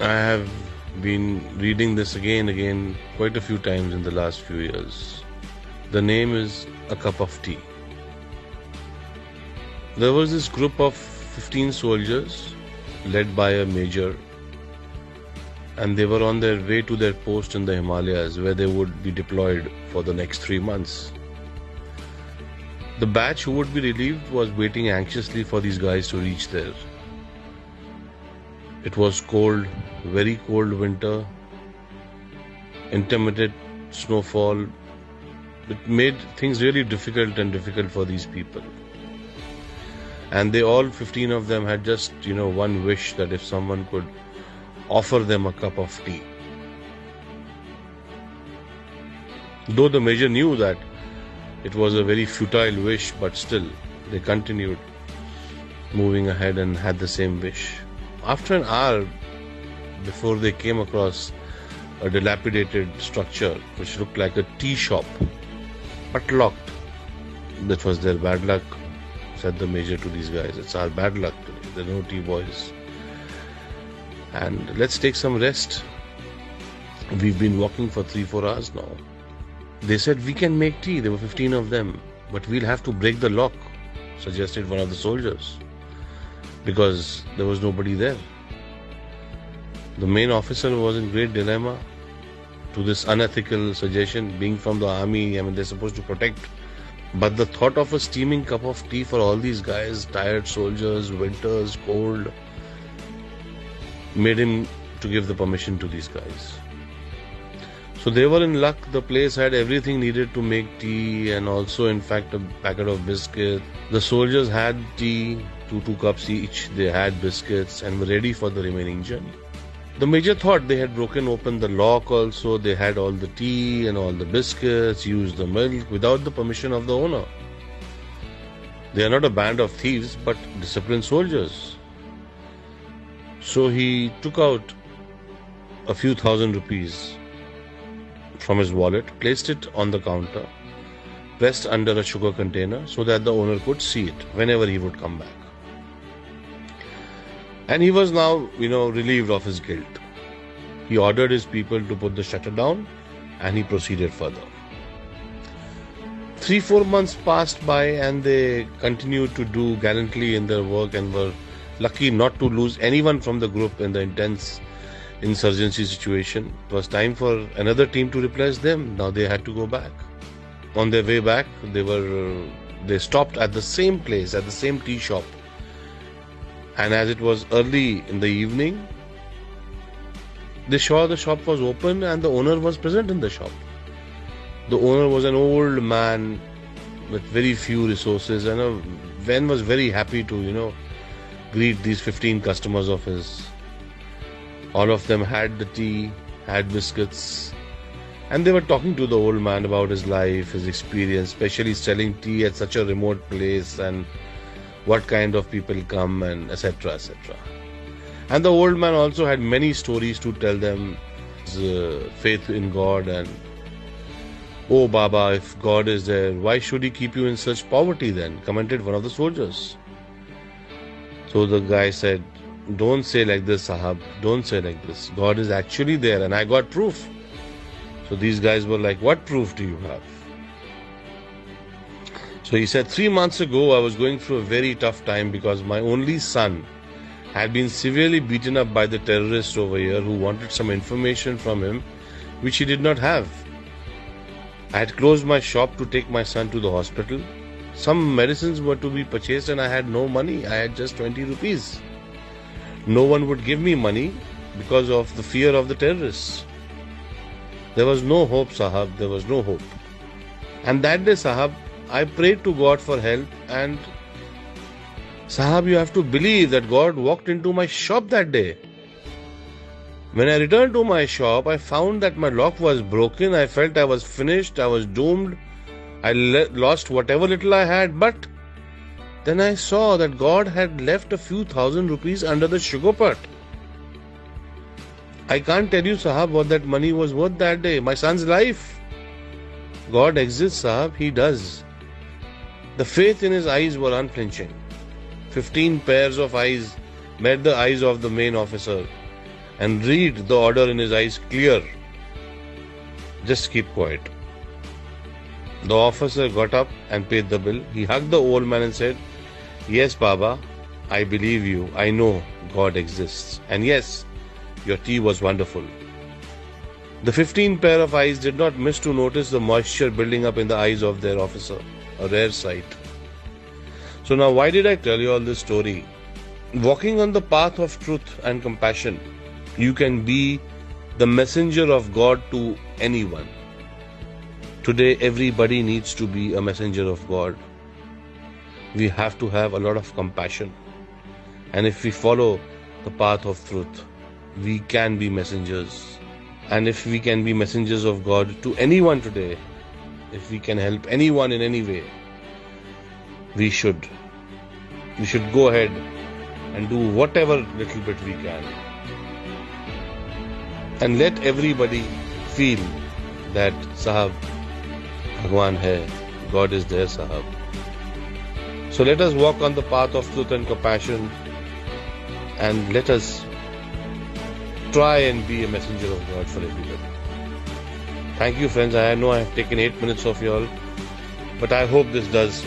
I have been reading this again and again quite a few times in the last few years. The name is A Cup of Tea. There was this group of 15 soldiers led by a major, and they were on their way to their post in the Himalayas where they would be deployed for the next 3 months. The batch who would be relieved was waiting anxiously for these guys to reach there. It was cold, very cold winter, intermittent snowfall. It made things really difficult for these people. And they all 15 of them had just, one wish, that if someone could offer them a cup of tea. Though the major knew that it was a very futile wish, but still they continued moving ahead and had the same wish. After an hour, before they came across a dilapidated structure which looked like a tea shop, but locked. That was their bad luck, said the major to these guys. It's our bad luck today. There are no tea, boys. And let's take some rest. We've been walking for 3-4 hours now. They said, we can make tea. There were 15 of them. But we'll have to break the lock, suggested one of the soldiers, because there was nobody there. The main officer was in great dilemma to this unethical suggestion. Being from the army, they're supposed to protect. But the thought of a steaming cup of tea for all these guys, tired soldiers, winters, cold, made him to give the permission to these guys. So they were in luck. The place had everything needed to make tea, and also, in fact, a packet of biscuits. The soldiers had tea, two cups each. They had biscuits and were ready for the remaining journey. The major thought they had broken open the lock also. They had all the tea and all the biscuits, used the milk without the permission of the owner. They are not a band of thieves, but disciplined soldiers. So he took out a few thousand rupees from his wallet, placed it on the counter, pressed under a sugar container so that the owner could see it whenever he would come back. And he was now, relieved of his guilt. He ordered his people to put the shutter down, and he proceeded further. 3-4 months passed by, and they continued to do gallantly in their work and were lucky not to lose anyone from the group in the intense insurgency situation. It was time for another team to replace them. Now they had to go back. On their way back, they stopped at the same place, at the same tea shop. And as it was early in the evening, they saw the shop was open and the owner was present in the shop. The owner was an old man with very few resources, and Ven was very happy to, greet these 15 customers of his. All of them had the tea, had biscuits, and they were talking to the old man about his life, his experience, especially selling tea at such a remote place, and what kind of people come, and etc., etc. And the old man also had many stories to tell them, his faith in God, and, oh Baba, if God is there, why should he keep you in such poverty then? Commented one of the soldiers. So the guy said, don't say like this, Sahab, don't say like this. God is actually there, and I got proof. So these guys were like, what proof do you have? So he said, 3 months ago, I was going through a very tough time because my only son had been severely beaten up by the terrorists over here who wanted some information from him, which he did not have. I had closed my shop to take my son to the hospital. Some medicines were to be purchased and I had no money. I had just 20 rupees. No one would give me money because of the fear of the terrorists. There was no hope, Sahab. There was no hope. And that day, Sahab, I prayed to God for help, and Sahab, you have to believe that God walked into my shop that day. When I returned to my shop, I found that my lock was broken. I felt I was finished. I was doomed. I lost whatever little I had. But then I saw that God had left a few thousand rupees under the sugar pot. I can't tell you, Sahab, what that money was worth that day. My son's life. God exists, Sahab. He does. The faith in his eyes were unflinching. 15 pairs of eyes met the eyes of the main officer, and read the order in his eyes clear, just keep quiet. The officer got up and paid the bill. He hugged the old man and said, "Yes, Baba, I believe you. I know God exists. And yes, your tea was wonderful." The 15 pair of eyes did not miss to notice the moisture building up in the eyes of their officer, a rare sight. So now, why did I tell you all this story? Walking on the path of truth and compassion, you can be the messenger of God to anyone. Today, everybody needs to be a messenger of God. We have to have a lot of compassion. And if we follow the path of truth, we can be messengers. And if we can be messengers of God to anyone today, if we can help anyone in any way, we should go ahead and do whatever little bit we can. And let everybody feel that Sahab, Bhagwan hai, God is there, Sahab. So let us walk on the path of truth and compassion, and let us try and be a messenger of God for everybody. Thank you, friends. I know I have taken 8 minutes of y'all, but I hope this does